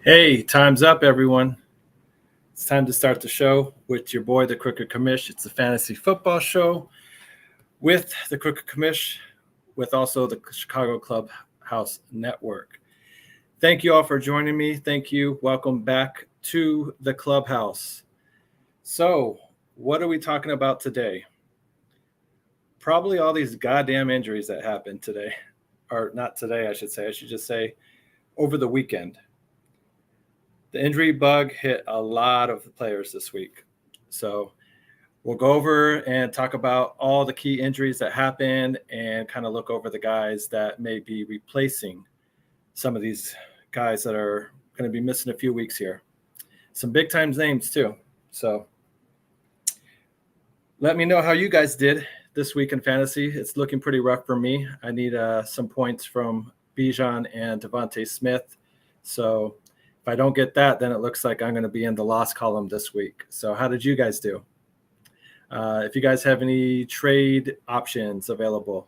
Hey, time's up, everyone. It's time to start the show with your boy, the Crooked Commish. It's a fantasy football show with the Crooked Commish, with also the Chicago Clubhouse Network. Thank you all for joining me. Thank you. Welcome back to the Clubhouse. So, what are we talking about today? Probably all these goddamn injuries that happened today. Or not today, I should say. I should just say over the weekend. The injury bug hit a lot of players this week. So we'll go over and talk about all the key injuries that happened and kind of look over the guys that may be replacing some of these guys that are going to be missing a few weeks here. Some big time names too. So let me know how you guys did this week in fantasy. It's looking pretty rough for me. I need some points from Bijan and Devontae Smith. So if I don't get that, then it looks like I'm going to be in the loss column this week. So how did you guys do? If you guys have any trade options available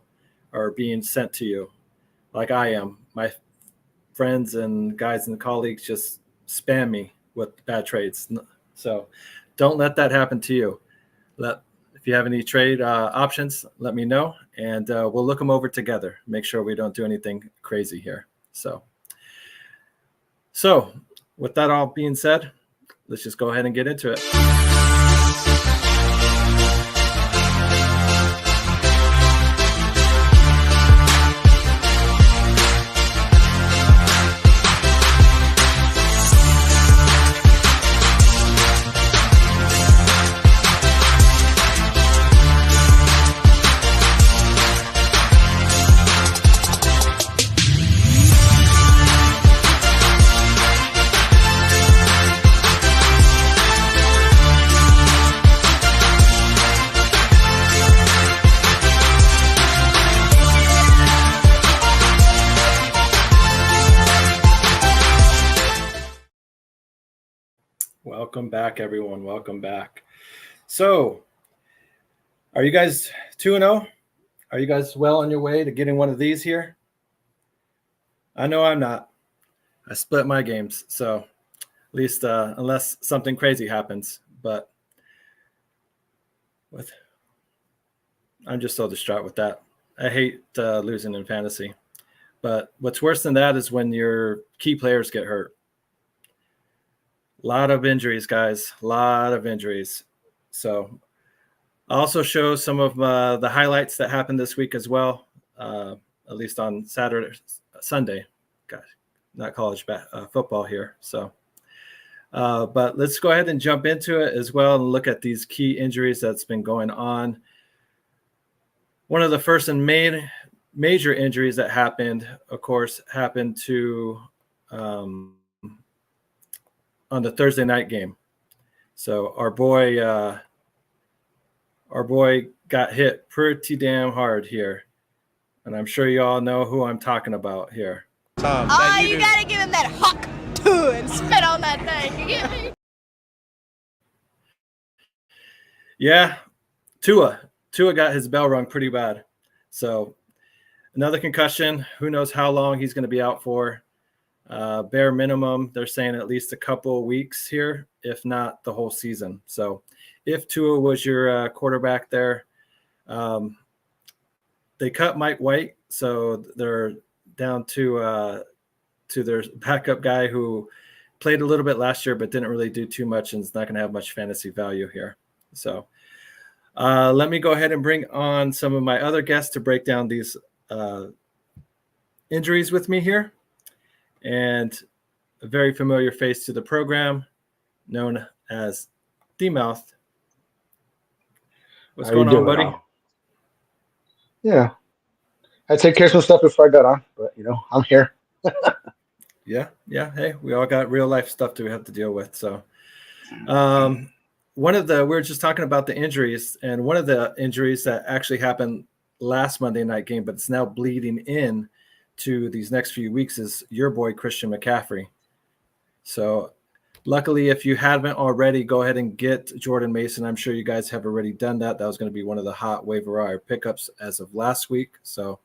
or being sent to you, like I am, my friends and guys and colleagues just spam me with bad trades. So don't let that happen to you. If you have any trade options, let me know, and we'll look them over together. Make sure we don't do anything crazy here. So with that all being said, let's just go ahead and get into it. Welcome back, everyone. Welcome back. So, are you guys 2-0? Are you guys well on your way to getting one of these here? I know I'm not. I split my games, so at least unless something crazy happens. But I'm just so distraught with that. I hate losing in fantasy. But what's worse than that is when your key players get hurt. A lot of injuries, guys. A lot of injuries. So I'll also show some of the highlights that happened this week as well, at least on Sunday. Guys, not college football here. So, but let's go ahead and jump into it as well and look at these key injuries that's been going on. One of the first and major injuries that happened, of course, happened to on the Thursday night game. So our boy got hit pretty damn hard here. And I'm sure you all know who I'm talking about here. You gotta give him that huck too and spit on that thing. You get me? Yeah, Tua got his bell rung pretty bad. So another concussion. Who knows how long he's going to be out for. Bare minimum, they're saying at least a couple of weeks here, if not the whole season. So if Tua was your quarterback there, they cut Mike White, so they're down to their backup guy who played a little bit last year but didn't really do too much and is not going to have much fantasy value here. So let me go ahead and bring on some of my other guests to break down these injuries with me here. And a very familiar face to the program, known as D-Mouth. What's going on, buddy? Yeah. I take care of some stuff before I got on, but, I'm here. Yeah. Hey, we all got real life stuff to have to deal with. So we were just talking about the injuries, and one of the injuries that actually happened last Monday night game, but it's now bleeding in to these next few weeks is your boy Christian McCaffrey. So luckily, if you haven't already, go ahead and get Jordan Mason. I'm sure you guys have already done that. That was going to be one of the hot waiver wire pickups as of last week. So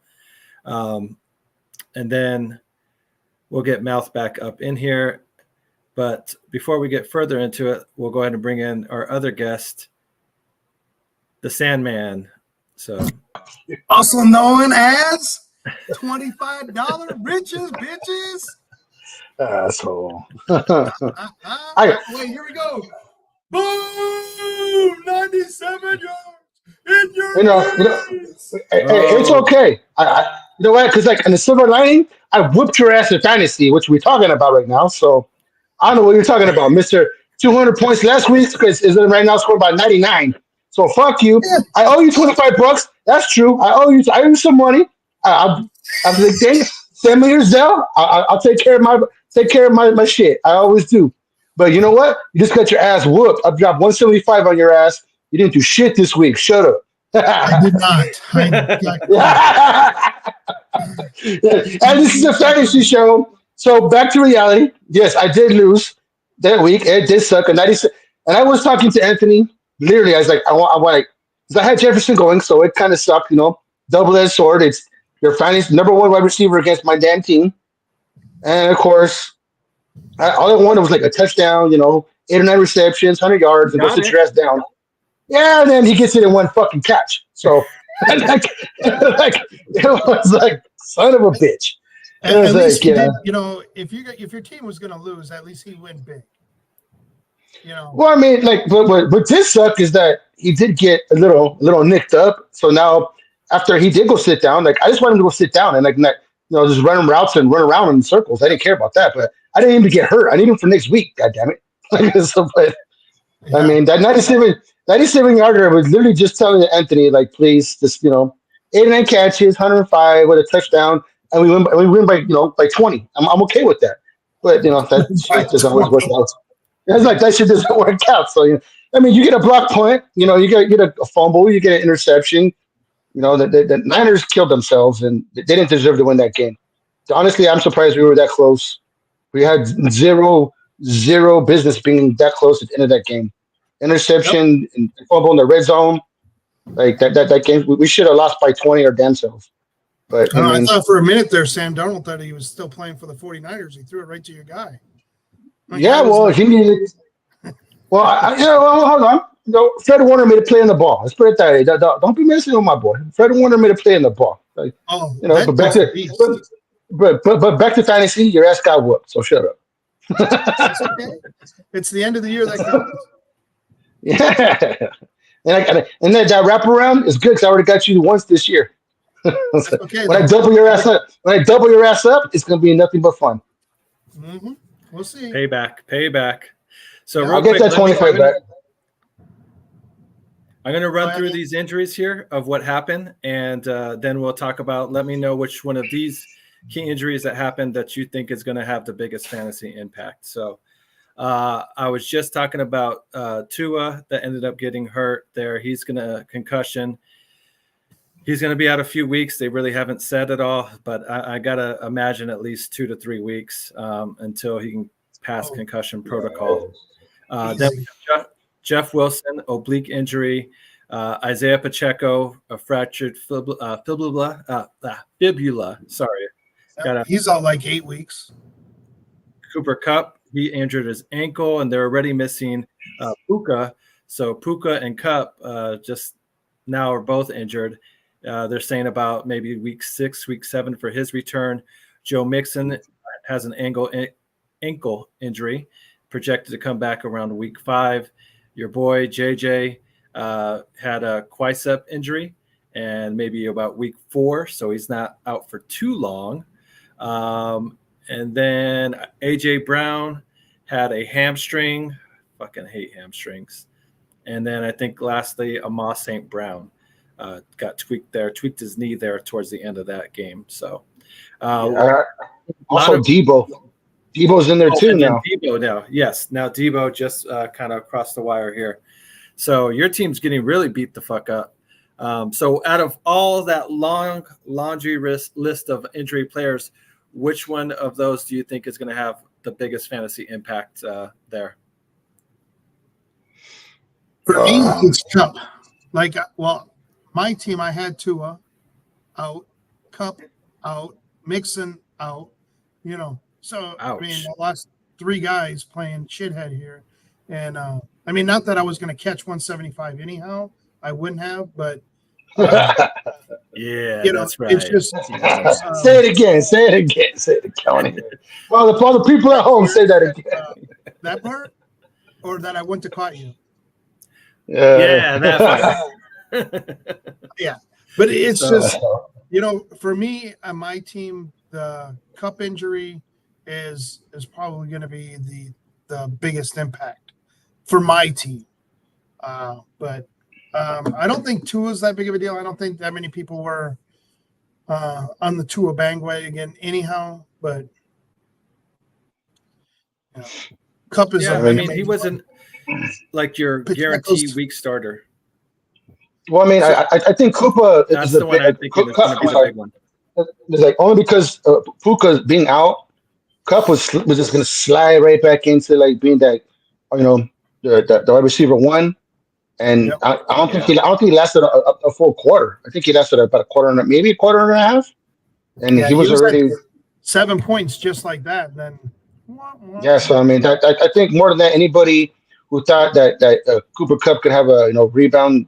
and then we'll get Mouth back up in here. But before we get further into it, we'll go ahead and bring in our other guest, the Sandman. So, also known as $25 riches, bitches. Asshole. Wait, here we go. Boom! 97 yards in your face. It's okay. You know what? Because like in the silver lining, I whooped your ass in fantasy, which we're talking about right now. So I don't know what you're talking about, Mister. 200 points last week because is right now scored by 99. So fuck you. Yeah. I owe you $25. That's true. I owe you some money. I'm like, dang, send me your Zelle. I'll take care of my shit. I always do. But you know what? You just got your ass whooped. I dropped 175 on your ass. You didn't do shit this week. Shut up. I did not. And this is a fantasy show. So back to reality. Yes, I did lose that week. It did suck. And I was talking to Anthony. Literally, I was like, I want because I had Jefferson going, so it kind of sucked. Double-edged sword. It's your fantasy number one wide receiver against my damn team, and of course, all I wanted was like a touchdown. 8 or 9 receptions, 100 yards, and go sit your ass down. Yeah, and then he gets it in one fucking catch. So, it was like, son of a bitch. And at least if your team was going to lose, at least he win big. Well, I mean, but this suck is that he did get a little nicked up. So now, after he did go sit down, I just wanted him to go sit down and just run him routes and run around in circles. I didn't care about that, but I didn't even get hurt. I need him for next week. God damn it! I mean, that 97 yarder was literally just telling Anthony, please, just 8 or 9 catches, 105 with a touchdown, and we win by 20. I'm okay with that. But that shit doesn't always work out. It's like that shit doesn't work out. So you get a block point, you get a fumble, you get an interception. The Niners killed themselves and they didn't deserve to win that game. Honestly, I'm surprised we were that close. We had zero business being that close at the end of that game. Interception and fumble in the red zone, that game, we should have lost by 20 or damn self. But I thought for a minute there, Sam Darnold thought he was still playing for the 49ers. He threw it right to your guy. He needed. Well, hold on. Fred Warner made a play in the ball. Let's put it that way. Don't be messing with my boy. Fred Warner made a play in the ball. But back to fantasy, your ass got whooped. So shut up. That's okay. It's the end of the year that counts. Yeah, and that wraparound is good because I already got you once this year. Okay, when I double your ass up, it's gonna be nothing but fun. Mm-hmm. We'll see. Payback. So I'll get that 25 back. I'm going to run through these injuries here of what happened, and then we'll talk about. Let me know which one of these key injuries that happened that you think is going to have the biggest fantasy impact. So I was just talking about Tua that ended up getting hurt there. He's going to concussion. He's going to be out a few weeks. They really haven't said it all, but I got to imagine at least 2 to 3 weeks until he can pass concussion protocol. Then Jeff Wilson, oblique injury. Isaiah Pacheco, a fractured fibula. Sorry. He's out like 8 weeks. Cooper Kupp, he injured his ankle, and they're already missing Puka. So Puka and Kupp just now are both injured. They're saying about maybe week 6, week 7 for his return. Joe Mixon has an ankle injury, projected to come back around week 5. Your boy JJ had a quicep injury and maybe about week 4, so he's not out for too long. And then AJ Brown had a hamstring. Fucking hate hamstrings. And then I think lastly, Amos St. Brown got tweaked his knee there towards the end of that game. So also Debo. Debo's in there too now. Debo now. Yes. Now Debo just kind of crossed the wire here. So your team's getting really beat the fuck up. So out of all that long laundry list of injury players, which one of those do you think is going to have the biggest fantasy impact there? For me, it's Kupp. My team, I had Tua out, Kupp out, Mixon out, So Ouch. I mean, three guys playing shithead here. And I mean, not that I was going to catch 175 anyhow. I wouldn't have, but Yeah, you know, that's right. it's just Say it again. Say it, County. Well, the people at home say that again. that part, or that I wouldn't have caught you. Yeah, that part. Yeah, but it's So- just, you know, for me and my team, the cup injury is probably going to be the biggest impact for my team. But I don't think Tua is that big of a deal. I don't think that many people were on the Tua bandwagon anyhow. But you know, Cup is. Yeah, I mean, he wasn't like your Pacheco's- guarantee week starter. Well, I mean, I think Koopa That's is the one I'm thinking is going to be the big one. It's like only because Puka being out, Cup was just going to slide right back into like being that, you know, the wide receiver one. And Yep. I don't think he lasted a full quarter. I think he lasted about a quarter and maybe a quarter and a half. And Yeah, he was already at 7 points just like that. Then yeah. So I mean, I think more than that, anybody who thought that Cooper Cup could have a rebound,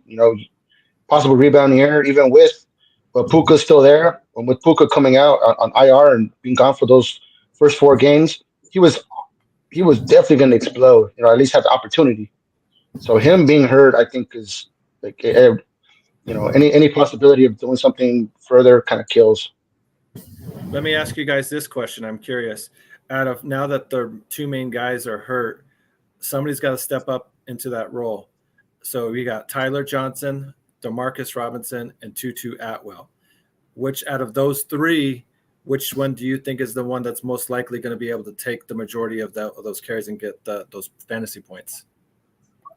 possible rebound here, even with, but Puka's still there. And with Puka coming out on IR and being gone for those first 4 games, he was definitely going to explode. At least have the opportunity. So him being hurt, I think, is like any possibility of doing something further kind of kills. Let me ask you guys this question. I'm curious. Out of now that the 2 main guys are hurt, somebody's got to step up into that role. So we got Tyler Johnson, Demarcus Robinson, and Tutu Atwell. Which out of those 3, which one do you think is the one that's most likely going to be able to take the majority of those carries and get those fantasy points?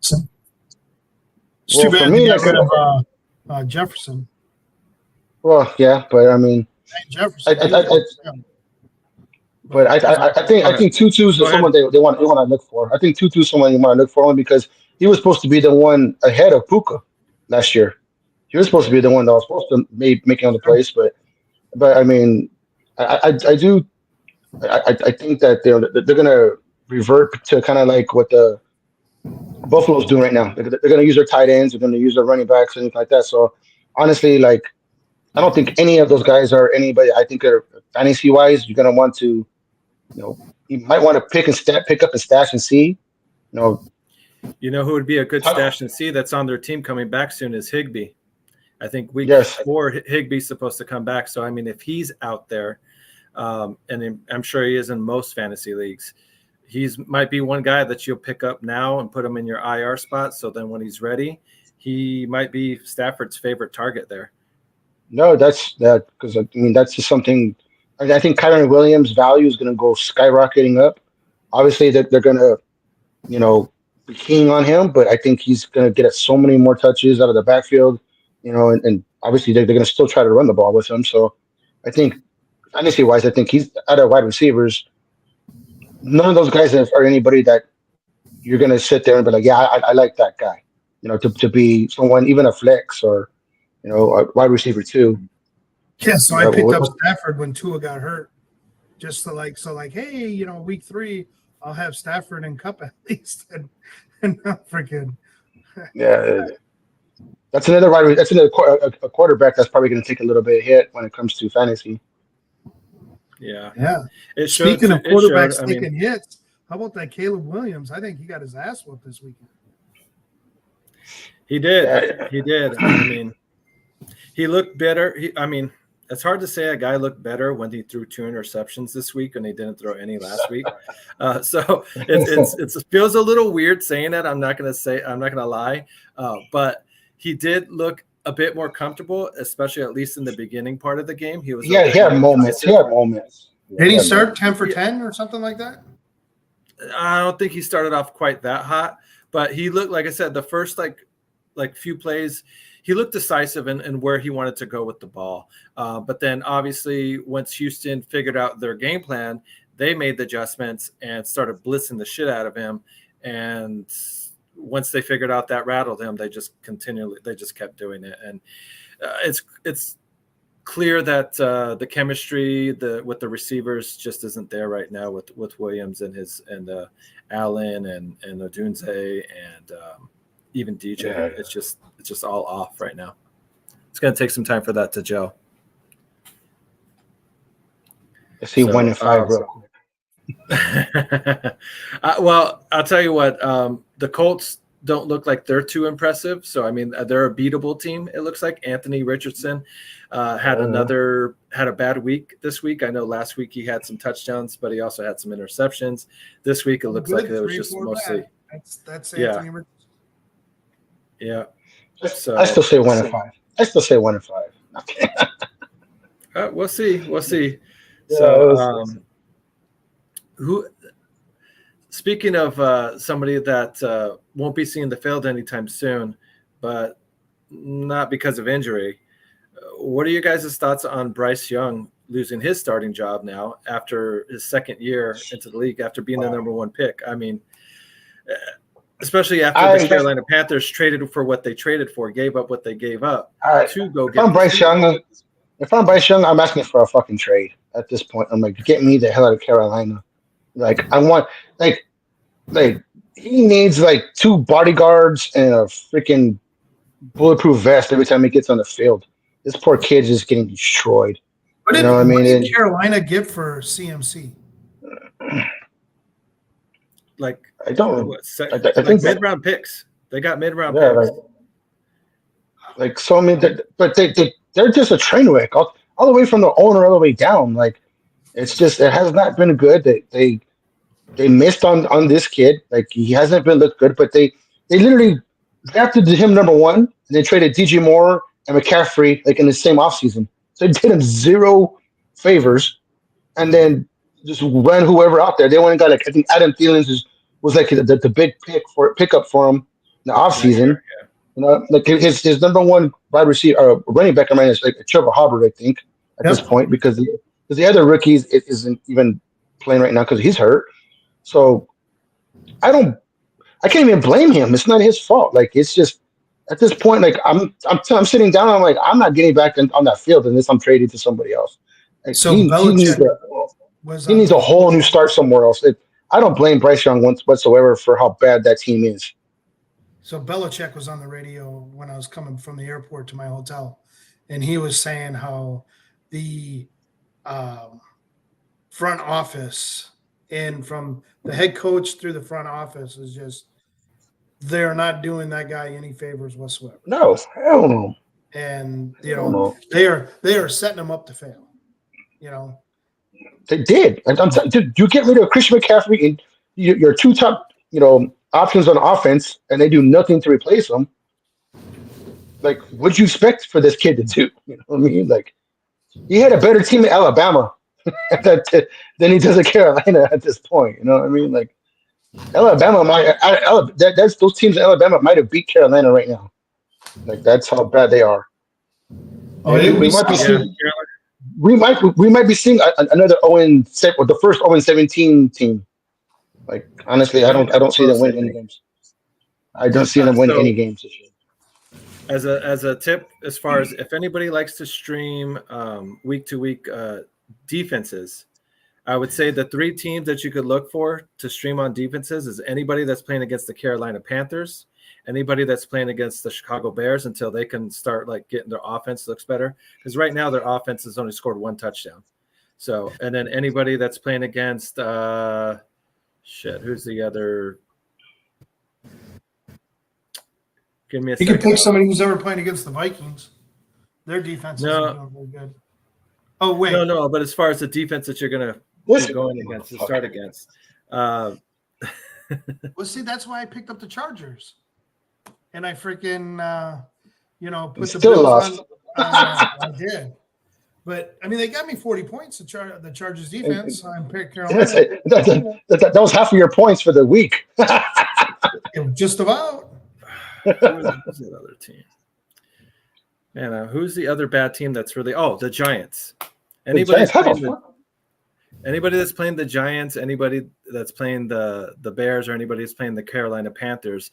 It's too bad they got rid of Jefferson. Well, yeah, but I mean, Jefferson. I think Tutu's someone they want to look for. I think Tutu's someone you want to look for only because he was supposed to be the one ahead of Puka last year. He was supposed to be the one that was supposed to make on the place, but I mean, I think that they're gonna revert to kind of like what the Buffalo's doing right now. They're gonna use their tight ends, they're gonna use their running backs and things like that. So honestly, like I don't think any of those guys are anybody. I think they're fantasy wise. You're gonna want to, you might want to pick up and stash and see. You know who would be a good stash and see that's on their team coming back soon is Higbee. I think week 4 Higbee's supposed to come back. So I mean, if he's out there, and I'm sure he is in most fantasy leagues, he's might be one guy that you'll pick up now and put him in your IR spot. So then when he's ready, he might be Stafford's favorite target there. No, that's that because I mean that's just something. I think Kyron Williams' value is going to go skyrocketing up. Obviously, they're going to, be keen on him, but I think he's going to get so many more touches out of the backfield, and obviously they're going to still try to run the ball with him. So I think fantasy wise, I think he's out of wide receivers. None of those guys are anybody that you're going to sit there and be like, yeah, I like that guy, to be someone, even a flex or, a wide receiver too. Yeah, so I picked up Stafford when Tua got hurt, just to hey, week 3 I'll have Stafford and Cup at least, and not freaking. Yeah, that's another a quarterback that's probably going to take a little bit of hit when it comes to fantasy. Yeah. Speaking of quarterbacks taking hits, how about that Caleb Williams? I think he got his ass whooped this weekend. He did. Yeah. He did. I mean, he looked better. It's hard to say a guy looked better when he threw 2 interceptions this week and he didn't throw any last week. So it feels a little weird saying that. I'm not going to lie. But he did look a bit more comfortable, especially at least in the beginning part of the game. He had moments. Did he start 10 for 10 or something like that? I don't think he started off quite that hot, but he looked, like I said, the first like few plays, he looked decisive in where he wanted to go with the ball. But then obviously once Houston figured out their game plan, they made the adjustments and started blitzing the shit out of him. And once they figured out that rattled him, they just kept doing it. And it's clear that the chemistry with the receivers just isn't there right now with Williams and Allen and Odunze and even DJ. Yeah. It's just all off right now. It's going to take some time for that to gel. Let's see 1-5 real quick. Well, I'll tell you what. The Colts don't look like they're too impressive. So, I mean, they're a beatable team, it looks like. Anthony Richardson had a bad week this week. I know last week he had some touchdowns, but he also had some interceptions. This week it looks like it was just mostly. That's Yeah. Anthony Richardson. Yeah. So I still say 1-5. I still say 1-5. We'll see. Yeah, So, speaking of somebody that won't be seeing the field anytime soon, but not because of injury, what are you guys' thoughts on Bryce Young losing his starting job now after his second year into the league after being the number one pick? I mean, especially after the Carolina Panthers traded for what they traded for, gave up what they gave up to go get. If I'm Bryce Young, I'm asking for a fucking trade at this point. I'm like, get me the hell out of Carolina. Like, I want like he needs like 2 bodyguards and a freaking bulletproof vest every time he gets on the field. This poor kid's just getting destroyed. What You know what I mean? did Carolina get for CMC? Like, I don't. I think mid-round picks. They got mid-round Yeah, picks. like so. I mean, but they're just a train wreck all the way from the owner all the way down. Like, it's just it has not been good. They missed on this kid. Like, he hasn't been looked good. But they literally drafted him number 1 and they traded DJ Moore and McCaffrey like in the same offseason. So they did him 0 favors, and just ran whoever out there. They went and got like I think Adam Thielen was like the big pickup for him in the offseason. Yeah. You know, like his number 1 wide receiver or running back is like Trevor Hubbard, I think, at this point, because the other rookies isn't even playing right now because he's hurt. So I can't even blame him. It's not his fault. Like, it's just at this point, like I'm sitting down. I'm like, I'm not getting back on that field unless I'm traded to somebody else. Like, So he needs a whole new start somewhere else. I don't blame Bryce Young whatsoever for how bad that team is. So Belichick was on the radio when I was coming from the airport to my hotel, and he was saying how the front office and from the head coach through the front office is just they're not doing that guy any favors whatsoever. No, hell no. And they are setting him up to fail. They did. And dude, you get rid of Christian McCaffrey and your 2 top options on offense, and they do nothing to replace them. Like, what'd you expect for this kid to do? You know what I mean? Like, he had a better team in Alabama than he does at Carolina at this point. You know what I mean? Like, Alabama those teams in Alabama might have beat Carolina right now. Like, that's how bad they are. We might be seeing another 0-7 or the first 0-17 team. Like, honestly, I don't see them winning any games. I don't see them winning any games this year. As a tip, as far as if anybody likes to stream week to week defenses, I would say the 3 teams that you could look for to stream on defenses is anybody that's playing against the Carolina Panthers, anybody that's playing against the Chicago Bears until they can start like getting their offense looks better. Because right now their offense has only scored 1 touchdown. So, and then anybody that's playing against who's the other? Give me a second. You can pick somebody who's ever playing against the Vikings. Their defense is doing really good. Oh, wait. No, but as far as the defense that you're going to be going against, to start against. Well, see, that's why I picked up the Chargers. And I freaking, put the Bills lost. on. I did. But, I mean, they got me 40 points, the Chargers defense. I'm picked Carolina. That was half of your points for the week. Just about. Who's the other team? Man, who's the other bad team that's really? Oh, the Giants. Anybody that's playing the Giants, anybody that's playing the Bears, or anybody that's playing the Carolina Panthers,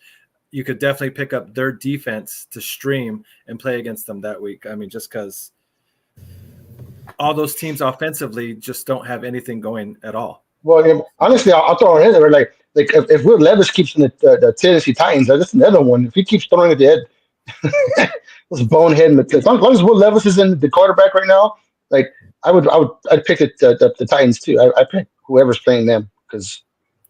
you could definitely pick up their defense to stream and play against them that week. I mean, just because all those teams offensively just don't have anything going at all. Well, honestly, I'll throw it in there. Like if Will Levis keeps in the Tennessee Titans, that's another one. If he keeps throwing at the head, those bonehead. As long as Will Levis is in the quarterback right now, like I'd pick the Titans too. I pick whoever's playing them because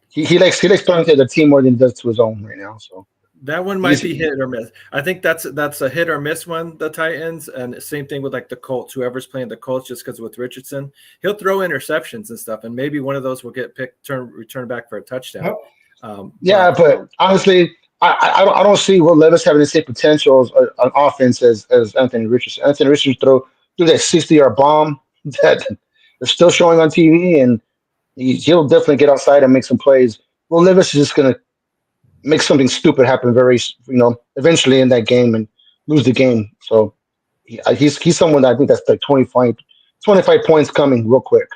he likes throwing to the team more than he does to his own right now. So that one might be hit or miss. I think that's a hit or miss one, the Titans, and same thing with like the Colts. Whoever's playing the Colts, just because with Richardson, he'll throw interceptions and stuff, and maybe one of those will get return back for a touchdown. But honestly, I don't see Will Levis having the same potential on offense as Anthony Richardson. Anthony Richardson threw that 60-yard bomb that they're still showing on TV, and he'll definitely get outside and make some plays. Will Levis is just going to make something stupid happen eventually in that game and lose the game. So he's someone that I think that's like 25 points coming real quick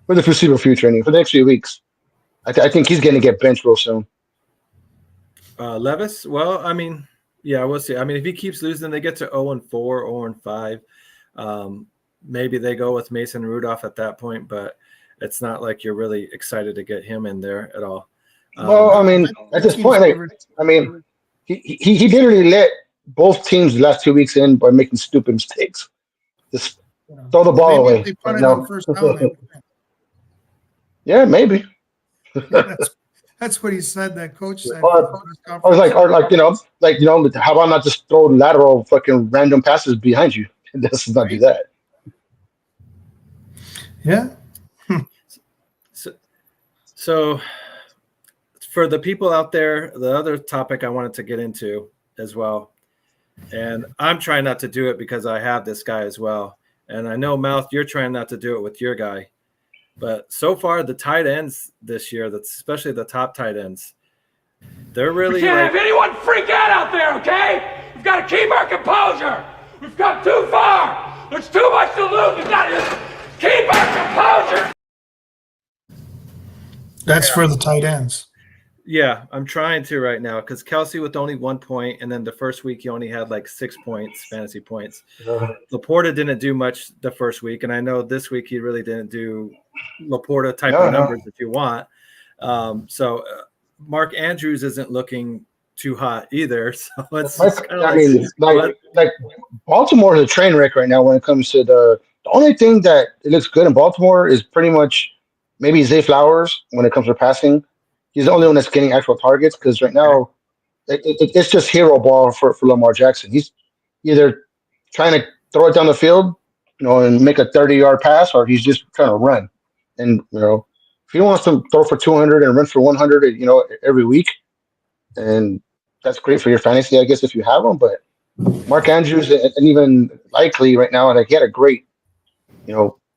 for the foreseeable future. Anyway, for the next few weeks, I think he's going to get benched real soon. Levis? Well, I mean, yeah, we'll see. I mean, if he keeps losing, they get to 0-4, 0-5. Maybe they go with Mason Rudolph at that point, but it's not like you're really excited to get him in there at all. Well, I mean, at this point, he literally let both teams the last 2 weeks in by making stupid mistakes. Just throw the ball away. They put it on first down. Yeah, maybe. That's what he said. That coach said. Or how about not just throw lateral fucking random passes behind you? Let's not do that. Yeah. So for the people out there, the other topic I wanted to get into as well, and I'm trying not to do it because I have this guy as well. And I know, Mouth, you're trying not to do it with your guy. But so far, the tight ends this year, especially the top tight ends, they're really. We can't have anyone freak out there, okay? We've got to keep our composure. We've come too far. There's too much to lose. We've got to just keep our composure. That's for the tight ends. Yeah, I'm trying to right now because Kelsey with only 1 point, and then the first week he only had like 6 points, fantasy points. Laporta didn't do much the first week, and I know this week he really didn't do Laporta type of numbers if you want. So Mark Andrews isn't looking too hot either. So it's like Baltimore is a train wreck right now when it comes to the only thing that it looks good in Baltimore is pretty much maybe Zay Flowers when it comes to passing. He's the only one that's getting actual targets because right now it's just hero ball for Lamar Jackson. He's either trying to throw it down the field, and make a 30-yard pass, or he's just trying to run. And if he wants to throw for 200 and run for 100, every week, and that's great for your fantasy, I guess, if you have him. But Mark Andrews and even Likely right now, like he had a great,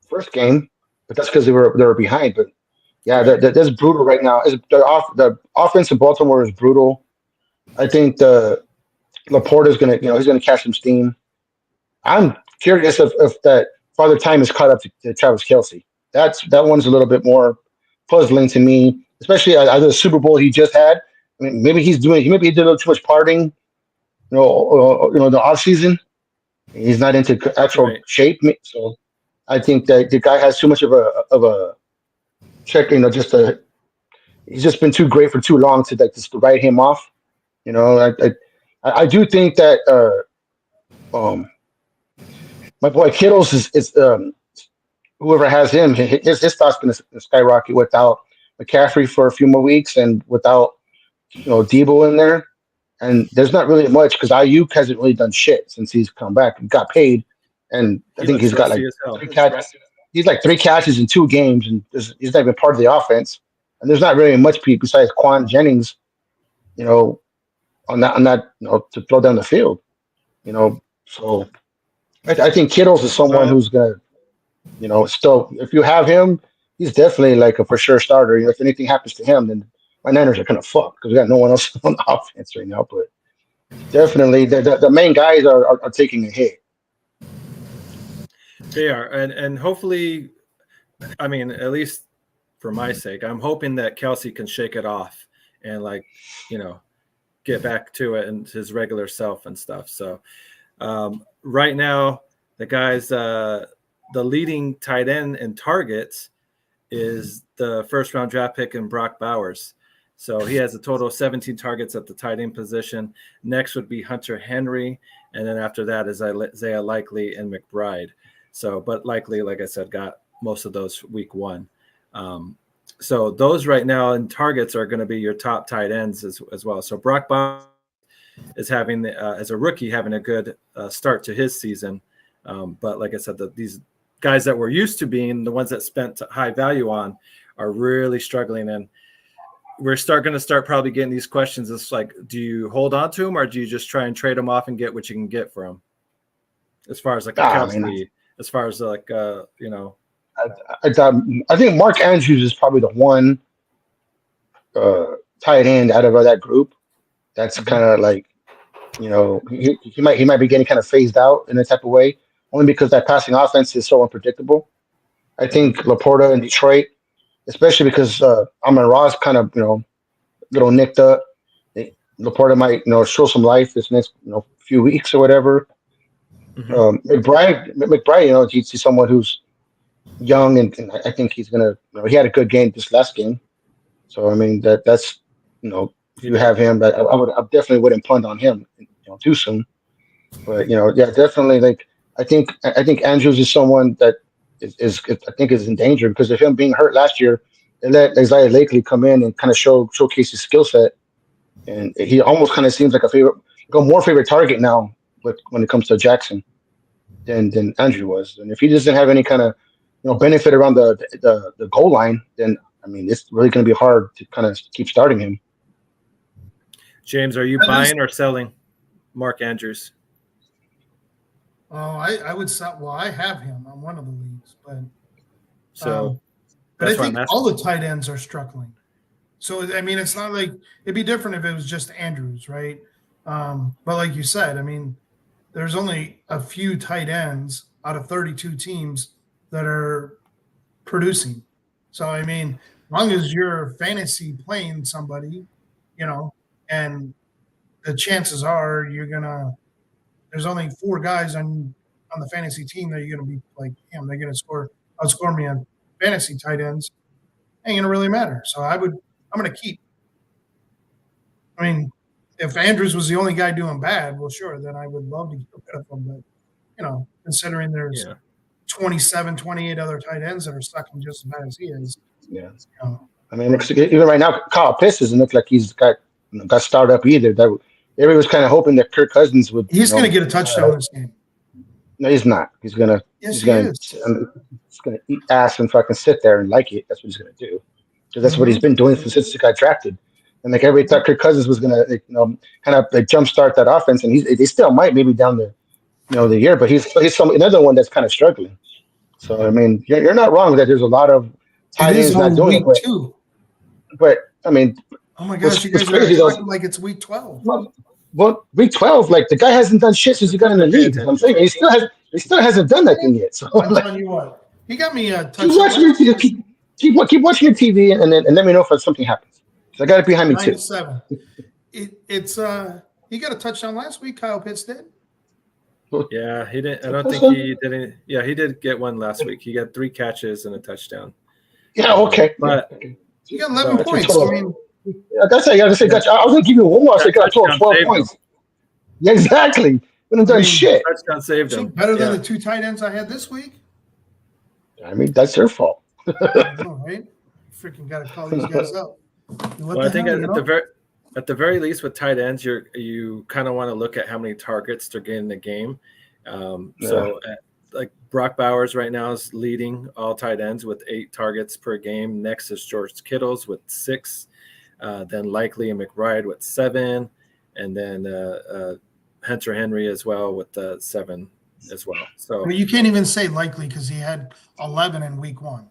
first game, but that's because they were behind. But yeah, that's brutal right now. The offense in Baltimore is brutal. I think Laporta is gonna, he's gonna catch some steam. I'm curious if that Father Time is caught up to Travis Kelce. That one's a little bit more puzzling to me, especially out of the Super Bowl he just had. I mean, maybe he did a little too much partying, the off season. He's not into actual shape, so I think that the guy has too much of a check. He's just been too great for too long to just to write him off. I do think that my boy Kittles is whoever has him, his stock's going to skyrocket without McCaffrey for a few more weeks and without Debo in there. And there's not really much because Ayuk hasn't really done shit since he's come back and got paid. And I think he's got like 3 catches. He's like 3 catches in 2 games, and he's not even part of the offense. And there's not really much people besides Quan Jennings, on that to throw down the field. So I think Kittles is someone who's gonna, still, if you have him, he's definitely like a for sure starter. If anything happens to him, then my Niners are kind of fucked because we got no one else on the offense right now. But definitely, the main guys are taking a hit. They are, and hopefully, I mean, at least for my sake, I'm hoping that Kelce can shake it off and get back to it and his regular self and stuff. So right now, the guys, the leading tight end in targets is the first round draft pick in Brock Bowers. So he has a total of 17 targets at the tight end position. Next would be Hunter Henry. And then after that is Isaiah Likely and McBride. So, but Likely, like I said, got most of those week 1. So those right now in targets are going to be your top tight ends as well. So Brock Bowers is having, as a rookie, having a good start to his season. But like I said, these guys that we're used to being the ones that spent high value on are really struggling. And we're going to start probably getting these questions. It's like, do you hold on to them or do you just try and trade them off and get what you can get for them? As far as like Kelsey, as far as like, you know. I think Mark Andrews is probably the one tight end out of that group that's kind of like, you know, he might be getting kind of phased out in a type of way, only because that passing offense is so unpredictable. I think Laporta in Detroit, especially because Amon-Ra's kind of, you know, little nicked up. Laporta might, you know, show some life this next, you know, few weeks or whatever. McBride, you know, he's someone who's young, and I think he's gonna. You know, he had a good game this last game, so I mean that's you know, if you have him, but I definitely wouldn't punt on him, you know, too soon. But you know, yeah, definitely. Like I think Andrews is someone that is I think is in danger because of him being hurt last year. They let Isaiah Likely come in and kind of showcase his skill set, and he almost kind of seems like a more favorite target now when it comes to Jackson than Andrew was. And if he doesn't have any kind of, you know, benefit around the goal line, then I mean it's really going to be hard to kind of keep starting him. James, are you buying or selling Mark Andrews? Oh, I would sell. Well, I have him on one of the leagues, but I think all the tight ends are struggling. So I mean, it's not like it'd be different if it was just Andrews, right? But like you said, I mean, there's only a few tight ends out of 32 teams that are producing. So, I mean, as long as you're fantasy playing somebody, you know, and the chances are there's only 4 guys on the fantasy team that you're going to be like, damn, they're going to outscore me on fantasy tight ends. Ain't going to really matter. So I'm going to keep. I mean, if Andrews was the only guy doing bad, well, sure, then I would love to get rid of him. But, you know, considering there's 27, 28 other tight ends that are sucking just as bad as he is. Yeah. You know. I mean, even right now, Kyle Pitts doesn't look like he's got started up either. Everybody was kind of hoping that Kirk Cousins would. He's going to get a touchdown this game. No, he's not. He's going to. Yes, he's going to eat ass and fucking sit there and like it. That's what he's going to do. Because that's what he's been doing since he got drafted. And like everybody thought Kirk Cousins was going to, you know, kind of like jumpstart that offense, and they still might maybe down the, you know, the year, but he's another one that's kind of struggling. So I mean, you're not wrong that there's a lot of tight ends not doing it. But I mean, oh my gosh, you guys are talking like it's week 12. Well, week 12, like the guy hasn't done shit since he got in the league. I'm saying he still hasn't done that thing yet. So I'm telling you what, he got me a touchdown. Keep watching your TV and let me know if something happens. I got it behind me too. 7. It's he got a touchdown last week. Kyle Pitts did. Yeah, he didn't. I don't think he did. Yeah, he did get one last week. He got 3 catches and a touchdown. Yeah, okay. But he got 11 points. I mean, that's it. I was going to give you one more. I got 12 points. Yeah, exactly. But I've done shit. Touchdown saved him. Better than the 2 tight ends I had this week. I mean, that's their fault. I know, right? Freaking got to call these guys up. Well, I think at the very least with tight ends, you kind of want to look at how many targets they're getting in the game. So like Brock Bowers right now is leading all tight ends with 8 targets per game. Next is George Kittle's with 6. Then Likely and McBride with 7, and then Hunter Henry as well with 7 as well. So you can't even say Likely because he had 11 in week 1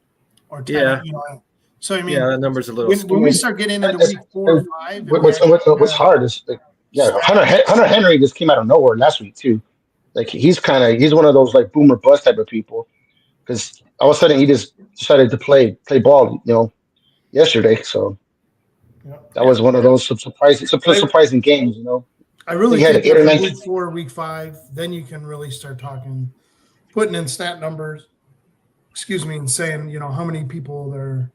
or 10. Yeah. You know, so I mean, that number's a little. When we start getting into week 4 or 5, what's hard is Hunter Henry just came out of nowhere last week too. Like he's one of those like boomer bust type of people because all of a sudden he just decided to play ball, you know, yesterday. So that was one of those surprising games, you know. I really think after week 4, week 5, then you can really start putting in stat numbers. excuse me, and saying, how many people they're,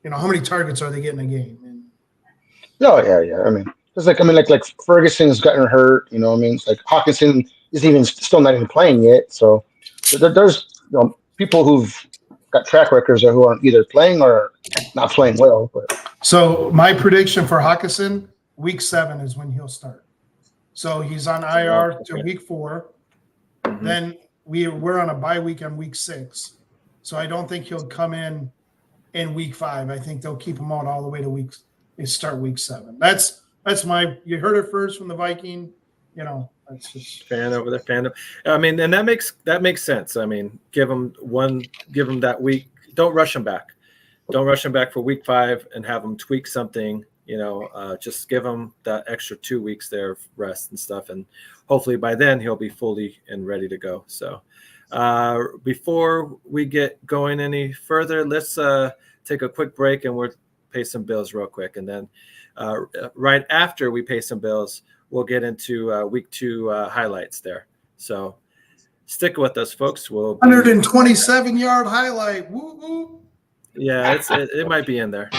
how many targets are they getting a game? And Yeah. I mean, it's like Ferguson's gotten hurt. It's like Hawkinson is even still not even playing yet. So there's people who've got track records or who aren't either playing or not playing well. But so my prediction for Hawkinson, week 7 is when he'll start. So he's on IR to week 4. Mm-hmm. Then we're on a bye week on week 6. So I don't think he'll come in week 5. I think they'll keep him out all the way to start week 7. That's you heard it first from the Viking. That's just fan over there, fan. I mean, and that makes sense. I mean, give him that week. Don't rush him back. Don't rush him back for week 5 and have him tweak something. Just give him that extra 2 weeks there of rest and stuff, and hopefully by then he'll be fully and ready to go. So before we get going any further, let's take a quick break and we'll pay some bills real quick, and then right after we pay some bills, we'll get into week 2 highlights there. So stick with us, folks. We'll 127-yard highlight. Woo woo. Yeah, it might be in there.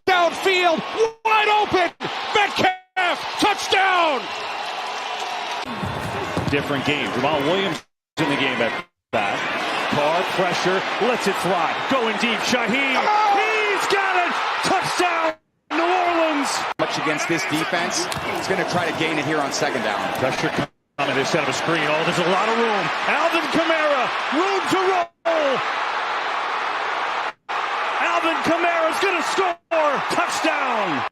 Downfield, wide open, Metcalf, touchdown! Different game. Jamal Williams in the game at that. Carr, pressure, lets it fly. Going deep, Shaheed, he's got it! Touchdown, New Orleans! Much against this defense. He's going to try to gain it here on second down. Pressure coming, they set up a screen. Oh, there's a lot of room. Alvin Kamara, room to roll! Alvin Kamara's going to score! Touchdown!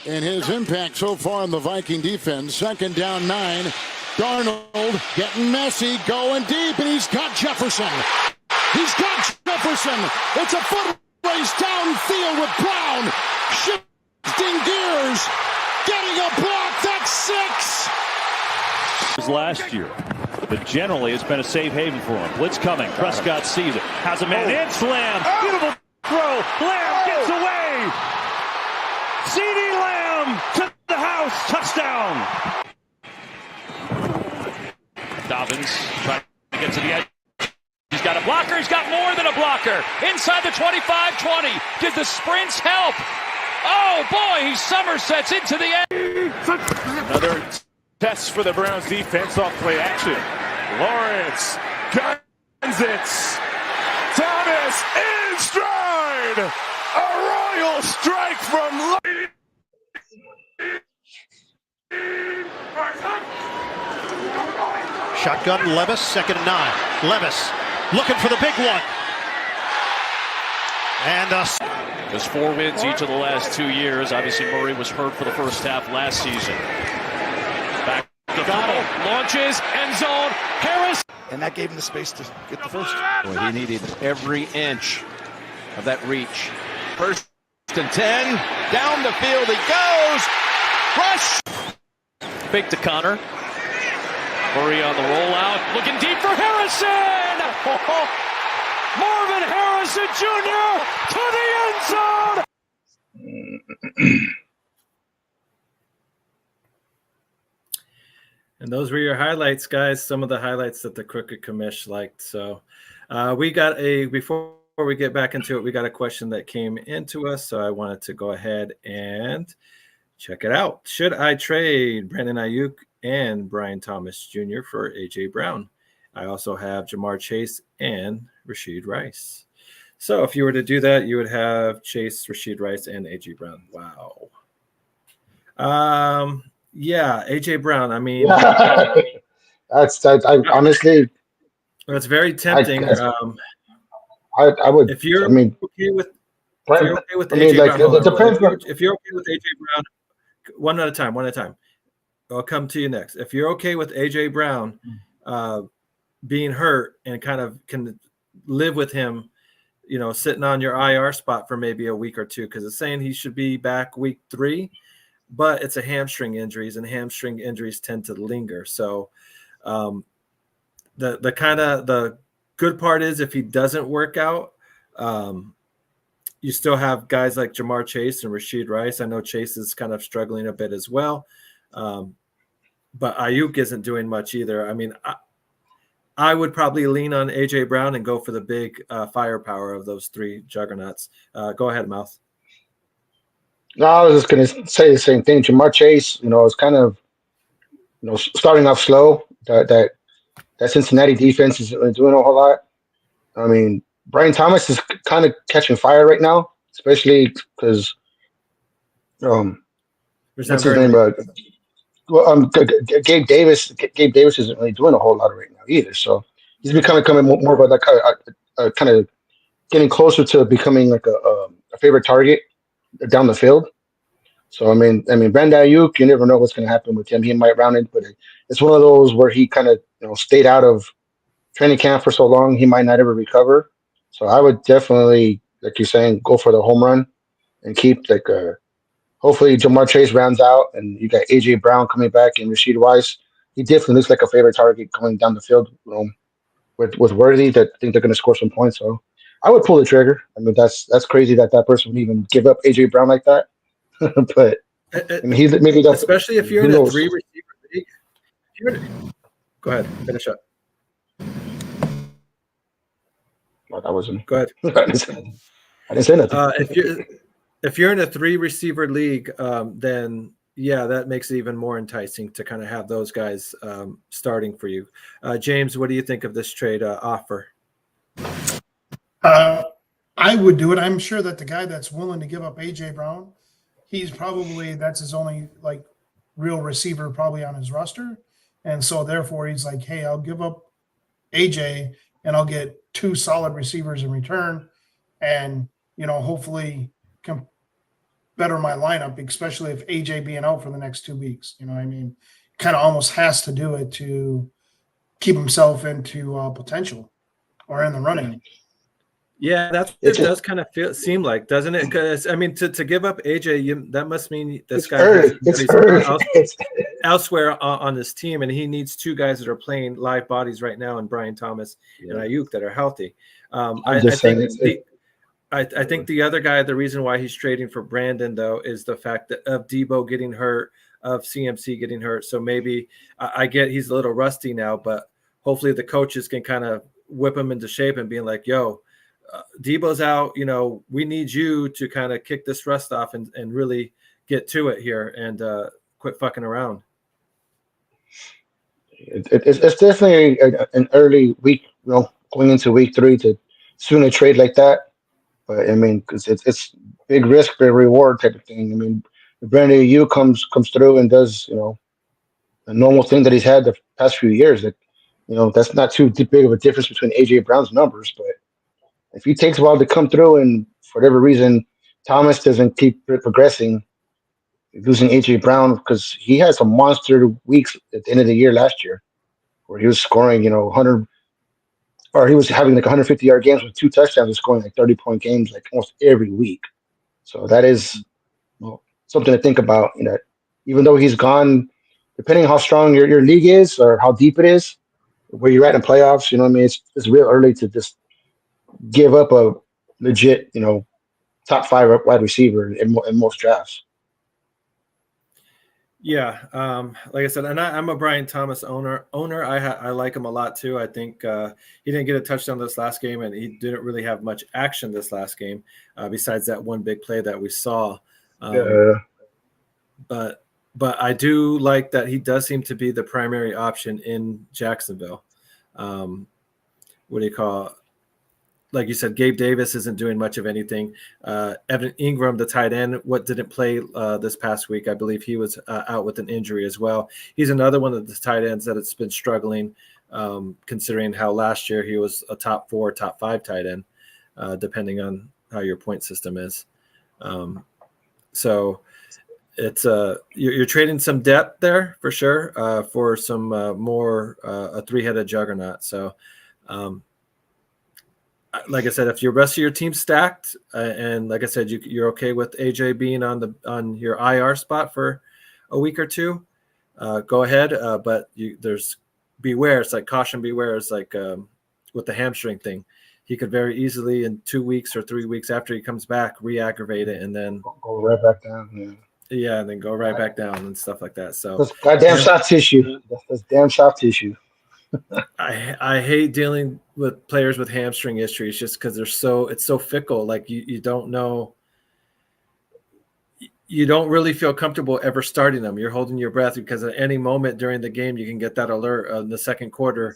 And his impact so far on the Viking defense. Second down 9. Darnold getting messy, going deep, and he's got Jefferson. He's got Jefferson. It's a foot race downfield with Brown. Shifting gears. Getting a block. That's 6. Last year, but generally it's been a safe haven for him. Blitz coming. Prescott sees it. Has a man in. Slam. Beautiful throw. Lamb gets away. CeeDee Lamb to the house. Touchdown. Dobbins trying to get to the edge. He's got a blocker. He's got more than a blocker. Inside the 25-20. Did the sprints help? Oh, boy, he somersets into the end. Another test for the Browns defense off play action. Lawrence guns it. Thomas in stride. A royal strike from Shotgun, Levis, 2nd and 9. Levis looking for the big one. And there's 4 wins each of the last 2 years. Obviously, Murray was hurt for the first half last season. Back to throw, launches, end zone, Harris. And that gave him the space to get the first. Boy, he needed every inch of that reach. 1st and 10, down the field he goes. Rush. Fake to Connor. Murray on the rollout, looking deep for Harrison. Marvin Harrison Jr. to the end zone. And those were your highlights, guys. Some of the highlights that the Crooked Commish liked. So we got before we get back into it, we got a question that came into us. So I wanted to go ahead and check it out. Should I trade Brandon Ayuk and Brian Thomas Jr. for A.J. Brown? I also have Jamar Chase and Rashid Rice. So if you were to do that, you would have Chase, Rashid Rice, and A.J. Brown. Wow. Yeah, A.J. Brown. I mean, that's honestly. It's very tempting. I would. If you're okay with A.J. like, Brown, it depends. If you're okay with A.J. Brown, one at a time. I'll come to you next. If you're okay with A.J. Brown being hurt and kind of can live with him, sitting on your IR spot for maybe a week or two, because it's saying he should be back week 3, but it's a hamstring injuries, and hamstring injuries tend to linger. So the good part is if he doesn't work out, you still have guys like Jamar Chase and Rashid Rice. I know Chase is kind of struggling a bit as well. But Ayuk isn't doing much either. I mean, I would probably lean on A.J. Brown and go for the big firepower of those 3 juggernauts. Go ahead, Mouth. No, I was just going to say the same thing. Jamar Chase, is kind of, starting off slow. That Cincinnati defense isn't really doing a whole lot. I mean, Brian Thomas is kind of catching fire right now, especially because what's his name? Gabe Davis. Gabe Davis isn't really doing a whole lot right now either. So he's becoming more of a kind of getting closer to becoming like a favorite target down the field. So I mean, Brandon Ayuk, you never know what's going to happen with him. He might round it, but it's one of those where he kind of stayed out of training camp for so long, he might not ever recover. So I would definitely, like you're saying, go for the home run and keep hopefully Jamar Chase rounds out, and you got A.J. Brown coming back and Rashid Rice. He definitely looks like a favorite target going down the field with Worthy. That I think they're going to score some points. So I would pull the trigger. I mean, that's crazy that person would even give up A.J. Brown like that. But I mean, maybe that's especially if you're in a 3-receiver league. Go ahead, finish up. Well, that wasn't. Go ahead. I didn't say nothing. If you're in a 3-receiver league, then yeah, that makes it even more enticing to kind of have those guys starting for you. James, what do you think of this trade offer? I would do it. I'm sure that the guy that's willing to give up A.J. Brown, that's his only real receiver probably on his roster. And so therefore he's like, hey, I'll give up A.J. and I'll get 2 solid receivers in return, and hopefully can better my lineup, especially if AJ being out for the next 2 weeks. You know what I mean? Kind of almost has to do it to keep himself into potential or in the running. Yeah, that's what it does kind of seem like, doesn't it? Because I mean, to give up AJ, that must mean this guy has elsewhere on this team, and he needs 2 guys that are playing live bodies right now, and Brian Thomas and Ayuk that are healthy. I think the other guy, the reason why he's trading for Brandon though, is the fact that of Debo getting hurt, of CMC getting hurt. So maybe I get he's a little rusty now, but hopefully the coaches can kind of whip him into shape and being like, yo, Debo's out, we need you to kind of kick this rust off and really get to it here and quit fucking around. It's definitely an early week, going into week 3 to soon a trade like that. But I mean, because it's big risk, big reward type of thing. I mean, Brandon Ayuk comes through and does a normal thing that he's had the past few years. That's not too big of a difference between AJ Brown's numbers. But if he takes a while to come through, and for whatever reason Thomas doesn't keep progressing, losing AJ Brown, because he had some monster weeks at the end of the year last year where he was scoring 100. Or he was having 150-yard games with 2 touchdowns and scoring 30-point games almost every week. So that is something to think about. Even though he's gone, depending on how strong your league is or how deep it is, where you're at in playoffs, it's real early to just give up a legit, top 5 wide receiver in most drafts. Yeah, like I said, and I'm a Brian Thomas owner. I like him a lot too. I think he didn't get a touchdown this last game, and he didn't really have much action this last game, besides that one big play that we saw. But I do like that he does seem to be the primary option in Jacksonville. What do you call it? Like you said, Gabe Davis isn't doing much of anything. Evan Ingram, the tight end, didn't play this past week. I believe he was out with an injury as well. He's another one of the tight ends that it's been struggling, considering how last year he was a top 4, top 5 tight end, depending on how your point system is. So it's you're trading some depth there for sure for some more a 3-headed juggernaut. So. Like I said, if your rest of your team's stacked, and like I said, you're okay with AJ being on your IR spot for a week or two, go ahead. But there's beware. It's like caution, beware. It's like with the hamstring thing, he could very easily in 2 weeks or 3 weeks after he comes back re-aggravate it and then go right back down. Yeah, and then go right back down and stuff like that. So that's goddamn soft tissue. That's damn soft tissue. I hate dealing with players with hamstring issues just because it's so fickle. Like you don't know, you don't really feel comfortable ever starting them. You're holding your breath because at any moment during the game you can get that alert in the second quarter.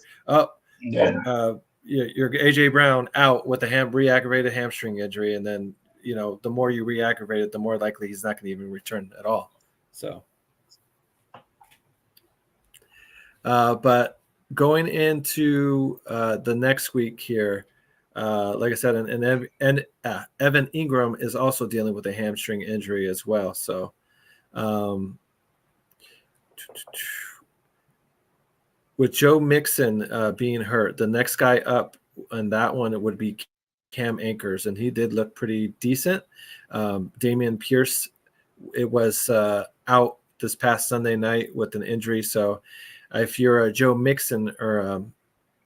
Your AJ Brown out with a re-aggravated hamstring injury, and then the more you re-aggravate it, the more likely he's not going to even return at all. So, but. Going into the next week here, like I said, and Evan Ingram is also dealing with a hamstring injury as well. So, with Joe Mixon being hurt, the next guy up on that one it would be Cam Akers, and he did look pretty decent. Damian Pierce, it was out this past Sunday night with an injury, so. If you're a Joe Mixon or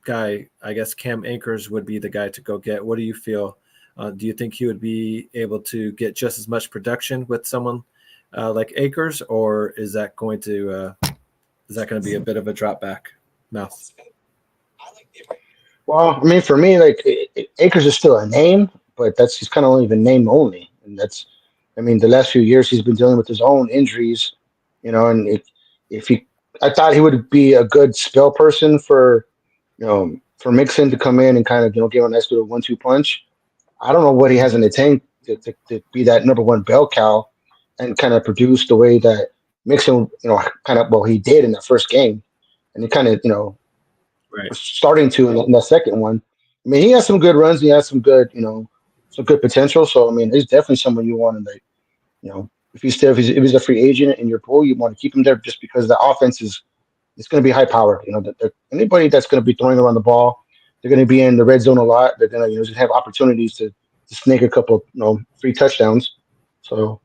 guy, I guess Cam Akers would be the guy to go get. What do you feel? Do you think he would be able to get just as much production with someone like Akers, or is that going to be a bit of a drop back? Mouth. Well, I mean, for me, like Akers is still a name, but he's kind of only been name only, and the last few years he's been dealing with his own injuries, and I thought he would be a good spell person for Mixon to come in and kind of give a nice little 1-2 punch. I don't know what he has in the tank to be that number 1 bell cow and kind of produce the way that Mixon he did in that first game, and he kind of right. starting to in that second one. I mean, he has some good runs. He has some good some good potential. So I mean, he's definitely someone you want to if he's a free agent in your pool, you want to keep him there just because the offense it's going to be high powered. Anybody that's going to be throwing around the ball, they're going to be in the red zone a lot. They're going to just have opportunities to snake a couple free touchdowns. So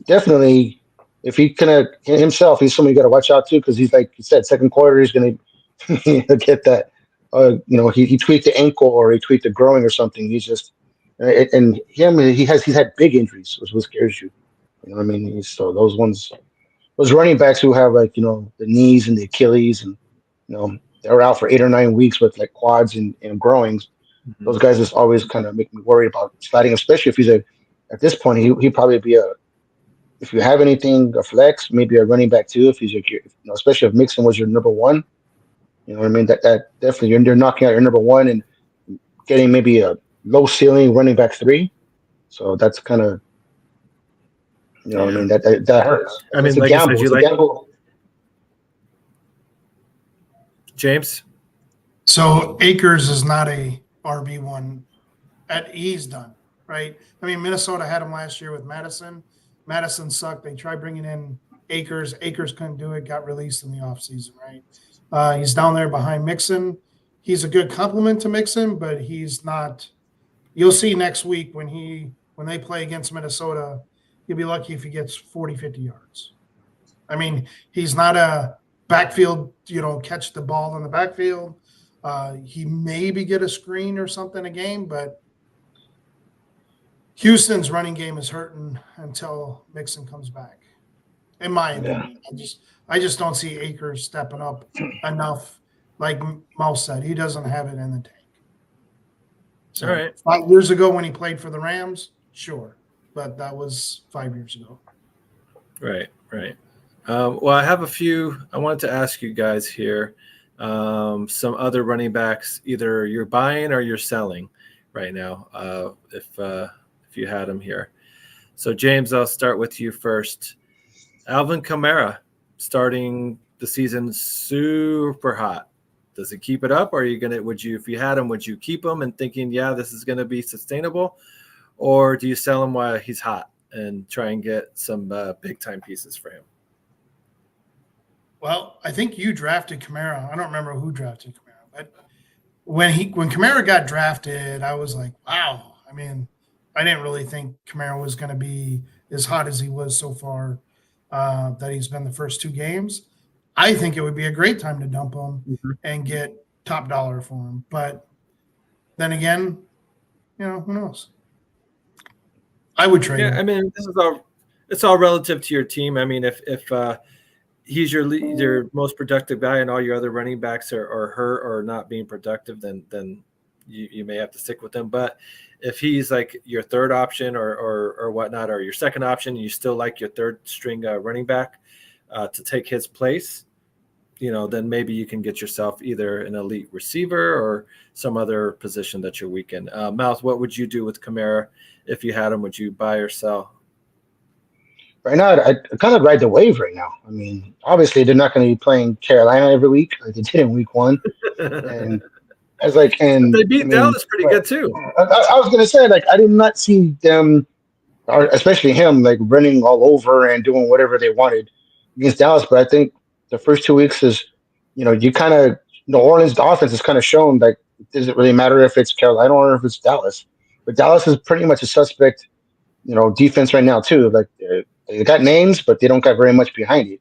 definitely, if he himself, he's someone you got to watch out to because he's like you said, second quarter he's going to get that. He tweaked the ankle or he tweaked the groin or something. He's just he's had big injuries, which is what scares you. You know what I mean? So those running backs who have the knees and the Achilles and they're out for 8 or 9 weeks with like quads and groins. Mm-hmm. Those guys just always kind of make me worried about sliding, especially if he's at this point he'd probably be if you have anything a flex, maybe a running back too. If he's especially if Mixon was your number 1, you know what I mean? That definitely you're knocking out your number 1 and getting maybe a low ceiling running back 3. So that's kind of what I mean? That hurts. I mean, it's a like gamble. You said, gamble. James? So Akers is not a RB1 he's done, right? I mean, Minnesota had him last year with Madison. Madison sucked. They tried bringing in Akers. Akers couldn't do it, got released in the offseason, right? He's down there behind Mixon. He's a good complement to Mixon, but he's not – you'll see next week when they play against Minnesota – you'll be lucky if he gets 40, 50 yards. I mean, he's not a backfield, catch the ball in the backfield. He maybe get a screen or something a game, but Houston's running game is hurting until Mixon comes back. In my opinion, I just don't see Akers stepping up enough. Like Mouse said, he doesn't have it in the tank. So All right. 5 years ago when he played for the Rams, sure, but that was 5 years ago. Right. Well, I have a few. I wanted to ask you guys here some other running backs. Either you're buying or you're selling right now. If you had them here. So James, I'll start with you first. Alvin Kamara starting the season super hot. Does it keep it up? Or are you if you had him, would you keep him and thinking, yeah, this is going to be sustainable? Or do you sell him while he's hot and try and get some big time pieces for him? Well, I think you drafted Kamara. I don't remember who drafted Kamara, but when Kamara got drafted, I was like, wow. I mean, I didn't really think Kamara was going to be as hot as he was so far. That he's been the first 2 games. I think it would be a great time to dump him and get top dollar for him. But then again, who knows? I would trade him. I mean, it's all relative to your team. I mean, if he's your most productive guy and all your other running backs are hurt or not being productive, then you may have to stick with him. But if he's like your third option or whatnot, or your second option, you still like your third string running back to take his place, then maybe you can get yourself either an elite receiver or some other position that you're weak in. Mouth, what would you do with Kamara if you had him? Would you buy or sell? Right now, I kind of ride the wave right now. I mean, obviously, they're not going to be playing Carolina every week like they did in week 1. And I was like, and they beat Dallas pretty good too. I was going to say, like, I did not see them, or especially him, like running all over and doing whatever they wanted against Dallas. But I think the first 2 weeks is, you kind of, New Orleans offense has kind of shown, like, it doesn't really matter if it's Carolina or if it's Dallas. But Dallas is pretty much a suspect, defense right now too. Like, they got names, but they don't got very much behind it.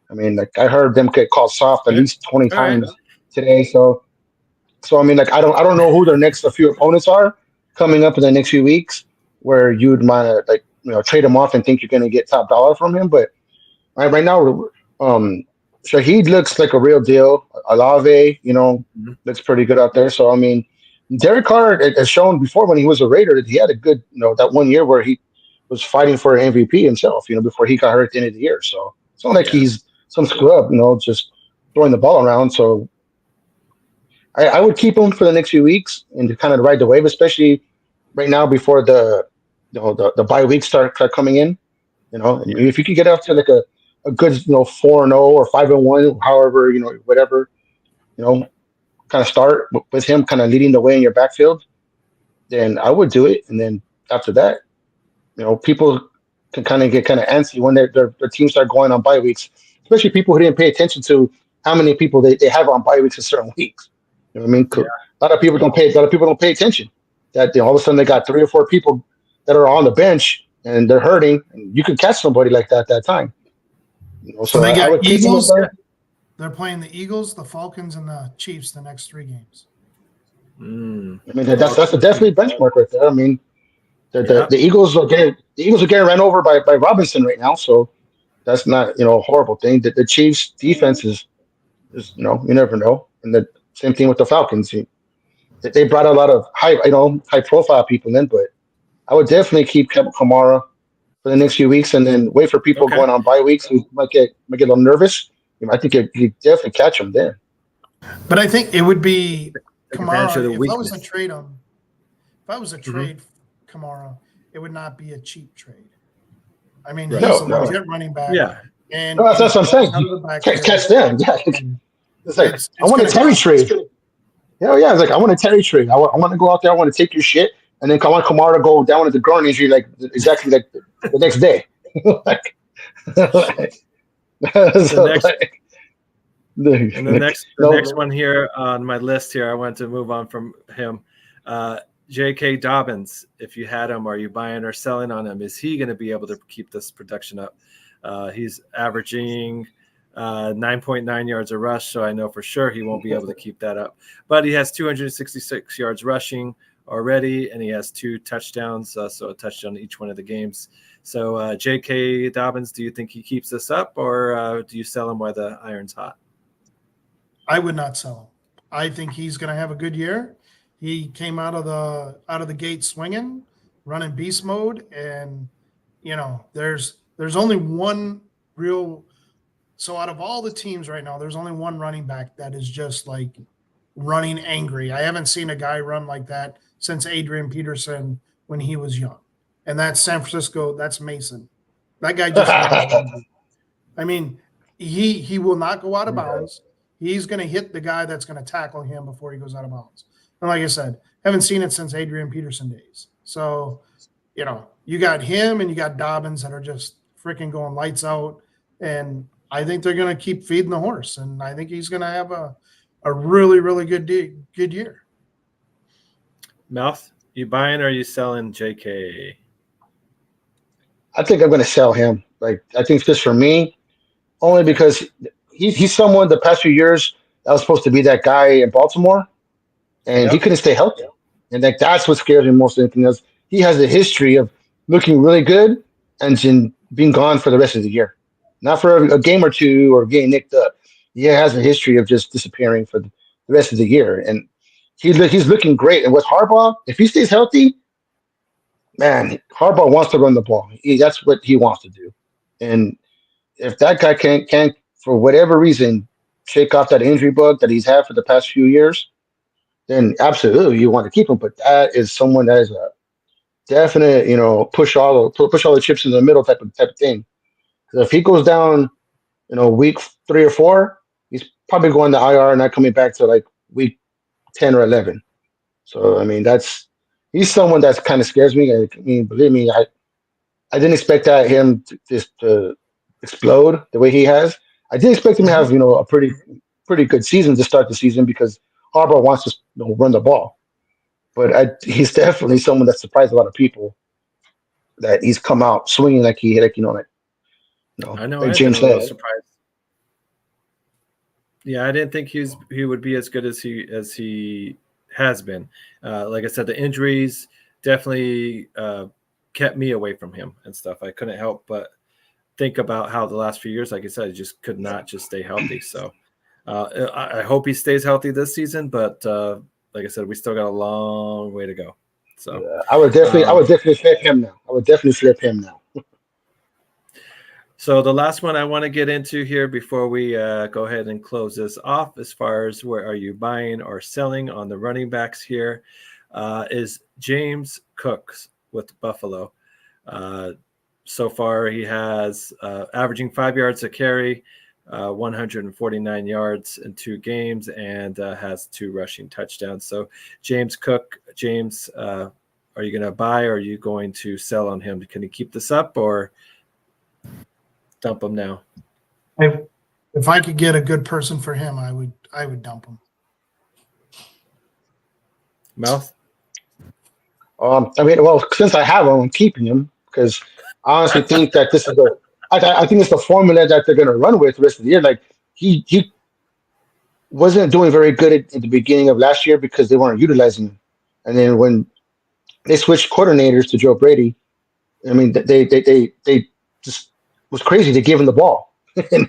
I mean, like, I heard them get called soft at least 20 times today. So I mean, like, I don't know who their next few opponents are coming up in the next few weeks, where you'd want to, like, trade him off and think you're going to get top dollar from him. But right now, Shaheed looks like a real deal. Olave, looks pretty good out there. So I mean, Derek Carr has shown before when he was a Raider that he had a good, that 1 year where he was fighting for an MVP himself, before he got hurt at the end of the year. So it's not like he's some scrub, just throwing the ball around. So I would keep him for the next few weeks and to kind of ride the wave, especially right now before the bye weeks start coming in. If you could get up to like a good 4-0 or 5-1, however, whatever, kind of start with him kind of leading the way in your backfield, then I would do it. And then after that, people can kind of get antsy when their teams start going on bye weeks, especially people who didn't pay attention to how many people they have on bye weeks in certain weeks. You know what I mean? A lot of people don't pay attention. That all of a sudden they got 3 or 4 people that are on the bench and they're hurting, and you can catch somebody like that time. So they got Eagles. They're playing the Eagles, the Falcons, and the Chiefs the next 3 games. I mean, that's a definitely benchmark right there. I mean, the Eagles are getting ran over by Robinson right now, so that's not a horrible thing. The Chiefs defense is you never know, and the same thing with the Falcons. They brought a lot of high profile people in, but I would definitely keep Kamara for the next few weeks, and then wait for people going on bye weeks who might get a little nervous. I think you definitely catch them there. But I think it would be Kamara. If I was to trade him, Kamara, it would not be a cheap trade. I mean, he's a legit running back. Yeah, and that's what I'm saying. Catch them. Yeah, it's like I want a Terry trade. Yeah, it's like I want a Terry trade. I want to go out there. I want to take your shit, and then I want Kamara to go down with the groin injury exactly the next day. The next one here on my list here, I want to move on from him. J.K. Dobbins, if you had him, are you buying or selling on him? Is he going to be able to keep this production up? He's averaging 9.9 yards a rush, so I know for sure he won't be able to keep that up. But he has 266 yards rushing already, and he has 2 touchdowns, so a touchdown in each one of the games. So J.K. Dobbins, do you think he keeps this up, or do you sell him while the iron's hot? I would not sell him. I think he's going to have a good year. He came out of the gate swinging, running beast mode, and there's only one real. So out of all the teams right now, there's only one running back that is just like running angry. I haven't seen a guy run like that since Adrian Peterson when he was young. And that's San Francisco. That's Mason. That guy just runs angry. I mean, he will not go out of bounds. He's going to hit the guy that's going to tackle him before he goes out of bounds. And like I said, haven't seen it since Adrian Peterson days. So, you got him and you got Dobbins that are just freaking going lights out. And I think they're going to keep feeding the horse. And I think he's going to have a really, really good year. Mouth, you buying or are you selling JK? I think I'm going to sell him. Like, I think just for me, only because he's someone the past few years that was supposed to be that guy in Baltimore, and he couldn't stay healthy. And that's what scares me most of anything else. He has a history of looking really good and then being gone for the rest of the year. Not for a game or two or getting nicked up. He has a history of just disappearing for the rest of the year. And he's looking great. And with Harbaugh, if he stays healthy, man, Harbaugh wants to run the ball. That's what he wants to do. And if that guy can't for whatever reason, shake off that injury bug that he's had for the past few years, then absolutely you want to keep him. But that is someone that is a definite, push all the chips in the middle type of thing. Because if he goes down, week 3 or 4, he's probably going to IR and not coming back to like week 10 or 11. So I mean, he's someone that kind of scares me. I mean, believe me, I didn't expect him to explode the way he has. I did expect him to have a pretty good season to start the season because Harbaugh wants to run the ball. But he's definitely someone that surprised a lot of people that he's come out swinging like he I know. Like I've James been a little said. surprised. Yeah, I didn't think he would be as good as he has been. Like I said, the injuries definitely kept me away from him and stuff. I couldn't help but think about how the last few years, like I said, he just could not just stay healthy. So I hope he stays healthy this season. But like I said, we still got a long way to go. So I would definitely flip him now. So the last one I want to get into here before we go ahead and close this off, as far as where are you buying or selling on the running backs here, is James Cook with Buffalo. So far he has averaging 5 yards a carry, 149 yards in 2 games, and has 2 rushing touchdowns. So James Cook, are you going to buy or are you going to sell on him? Can he keep this up or dump him now? If I could get a good person for him, I would dump him. Mouth? I mean, well, since I have him, I'm keeping him because I honestly think that this is I think it's the formula that they're going to run with the rest of the year. Like he wasn't doing very good at the beginning of last year because they weren't utilizing him, and then when they switched coordinators to Joe Brady, I mean, they just was crazy to give him the ball, and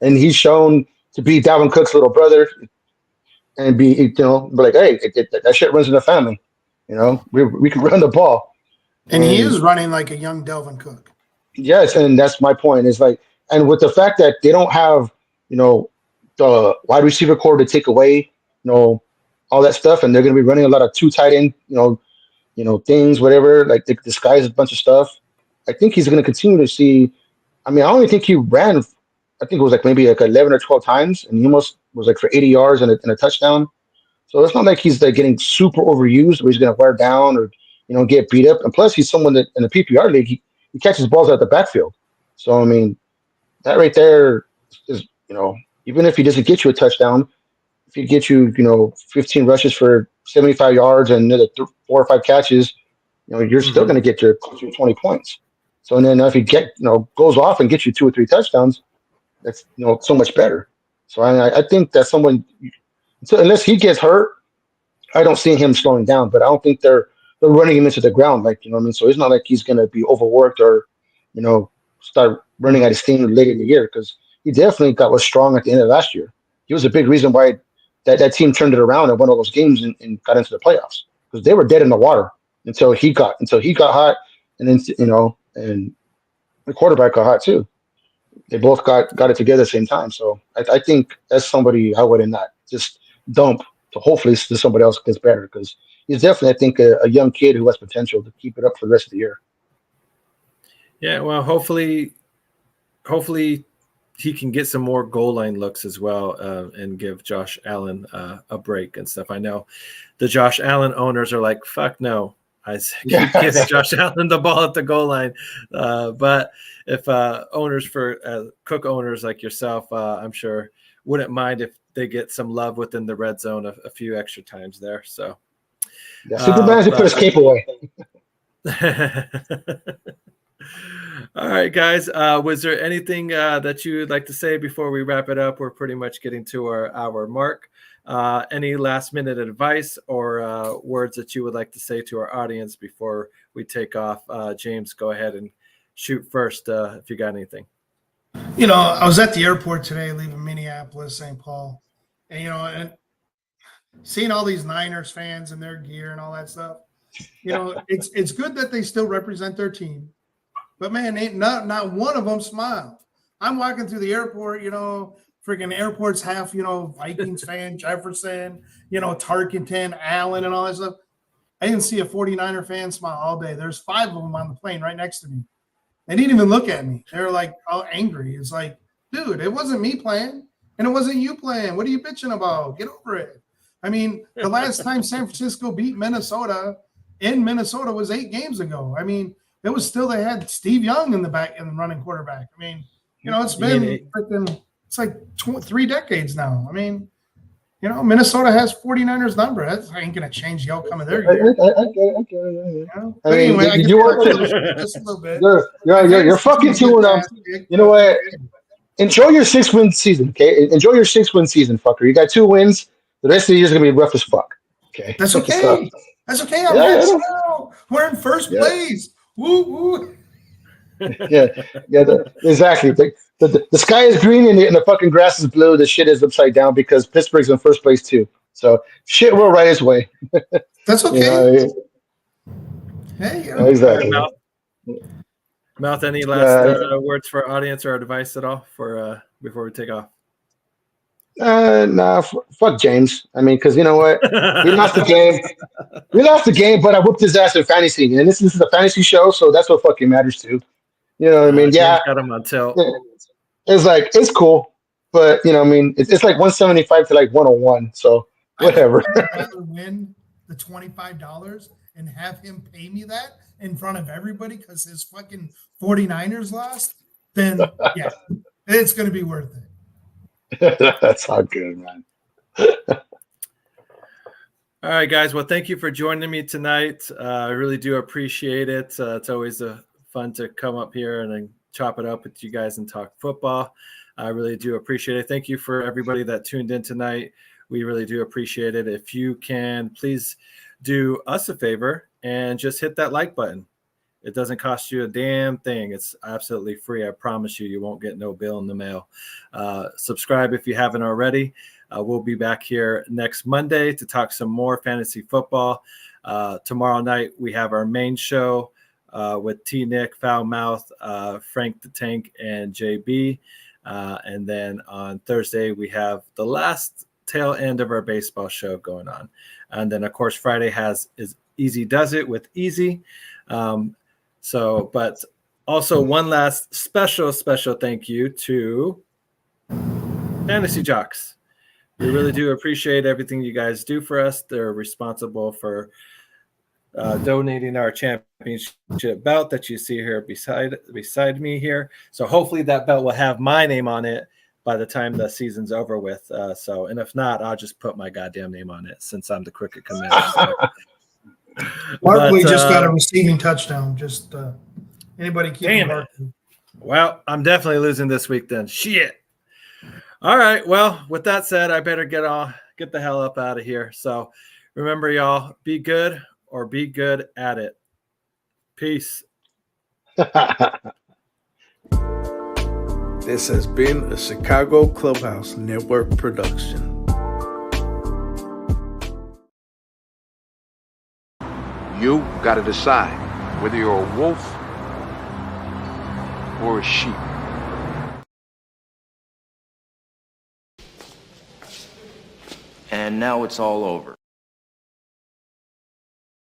and he's shown to be Dalvin Cook's little brother, and be like, hey, that shit runs in the family, we can run the ball, and he is running like a young Dalvin Cook. Yes, and that's my point. Is like, and with the fact that they don't have the wide receiver core to take away all that stuff, and they're going to be running a lot of 2 tight end things, whatever, like they disguise a bunch of stuff. I think he's going to continue to see. I mean, I only think he ran, I think it was like maybe like 11 or 12 times, and he almost was like for 80 yards and a touchdown. So it's not like he's like getting super overused where he's going to wear down or get beat up. And plus, he's someone that in the PPR league he catches balls out the backfield. So I mean, that right there is even if he doesn't get you a touchdown, if he gets you 15 rushes for 75 yards and another 4 or 5 catches, you're still going to get your 20 points. So and then if he goes off and gets you 2 or 3 touchdowns, that's so much better. So I think that someone, so unless he gets hurt, I don't see him slowing down. But I don't think they're running him into the ground, like, what I mean. So it's not like he's gonna be overworked or start running out of steam late in the year, because he definitely was strong at the end of last year. He was a big reason why that team turned it around and won all those games and got into the playoffs, because they were dead in the water until he got hot, and then and the quarterback got hot too. They both got it together at the same time. So I think that's somebody I would not just dump to hopefully somebody else gets better, because he's definitely, I think, a young kid who has potential to keep it up for the rest of the year. Yeah, well, hopefully he can get some more goal line looks as well, and give Josh Allen a break and stuff. I know the Josh Allen owners are like, fuck no. I keep giving Josh Allen the ball at the goal line. But if Cook owners like yourself, I'm sure wouldn't mind if they get some love within the red zone a few extra times there. So Superman has to put his cape away. All right, guys. Was there anything that you would like to say before we wrap it up? We're pretty much getting to our hour mark. Any last minute advice or words that you would like to say to our audience before we take off? James, go ahead and shoot first if you got anything. I was at the airport today, leaving Minneapolis, St. Paul, and and seeing all these Niners fans in their gear and all that stuff. It's good that they still represent their team, but man, ain't not one of them smiled. I'm walking through the airport, freaking airport's half, Vikings fan, Jefferson, Tarkenton, Allen, and all that stuff. I didn't see a 49er fan smile all day. There's 5 of them on the plane right next to me. They didn't even look at me. They were like all angry. It's like, dude, it wasn't me playing, and it wasn't you playing. What are you bitching about? Get over it. I mean, the last time San Francisco beat Minnesota in Minnesota was 8 games ago. I mean, it was still, they had Steve Young in the running quarterback. I mean, it's been freaking, it's like 3 decades now. I mean, Minnesota has 49ers number. That ain't going to change the outcome of their year. Anyway, you want just a little bit. You're fucking 2-0. You know what? Enjoy your 6-win season, okay? Enjoy your 6-win season, fucker. You got 2 wins. The rest of the year is going to be rough as fuck. Okay. That's okay. That's okay. I'm rich now. We're in first place. Woo woo. Exactly. The sky is green and the fucking grass is blue. The shit is upside down because Pittsburgh's in first place too. So shit will right its way. That's okay. Hey, exactly. Mouth, any last words for our audience or advice at all for before we take off? Nah, fuck James. I mean, because you know what? We lost the game. We lost the game, but I whooped his ass in fantasy. And this is a fantasy show, so that's what fucking matters too. You know what I mean? James got him on tilt. It's like, it's cool, but I mean, it's like 175 to like 101. So whatever. I'd rather win the $25 and have him pay me that in front of everybody because his fucking 49ers lost, then yeah, it's going to be worth it. That's all good, man. All right, guys. Well, thank you for joining me tonight. I really do appreciate it. It's always fun to come up here and then chop it up with you guys and talk football. I really do appreciate it. Thank you for everybody that tuned in tonight. We really do appreciate it. If you can, please do us a favor and just hit that like button. It doesn't cost you a damn thing. It's absolutely free. I promise you, you won't get no bill in the mail. Subscribe if you haven't already. We'll be back here next Monday to talk some more fantasy football. Tomorrow night, we have our main show with T-Nick, Foul Mouth, Frank the Tank, and JB. And then on Thursday, we have the last tail end of our baseball show going on. And then, of course, Friday is Easy Does It with Easy. But also one last special thank you to Fantasy Jocks. We really do appreciate everything you guys do for us. They're responsible for donating our championship belt that you see here beside me here. So hopefully that belt will have my name on it by the time the season's over with. And if not, I'll just put my goddamn name on it since I'm the Cricket Commish. So. Barkley just got a receiving touchdown. Just anybody keep damn it. Well, I'm definitely losing this week then. Shit. All right. Well, with that said, I better get the hell up out of here. So remember, y'all, be good or be good at it. Peace. This has been a Chicago Clubhouse Network production. You got to decide whether you're a wolf or a sheep. And now it's all over.